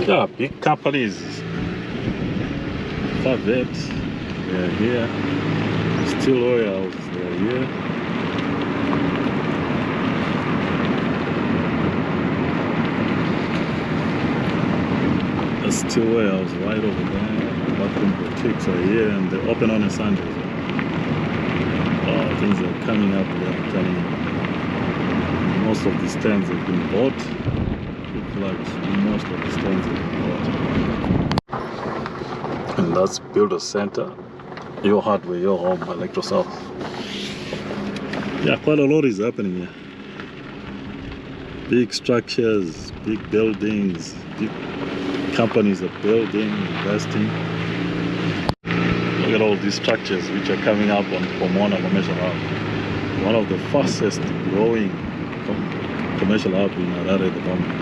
Yeah, big companies. Farvet, they're here. Steel oils, they're here. The steel oils right over there. Bathroom boutiques are here, and they're open on a Sunday. Things are coming up there, I'm telling you. Most of the stands have been bought. Look like most of the stands have been bought. And that's Builder Center. Your hardware, your home, ElectroSouth. Yeah, quite a lot is happening here. Big structures, big buildings, big companies are building, investing. Look at all these structures which are coming up on Pomona Commercial Hub. One of the fastest growing commercial hub in Harare at the moment.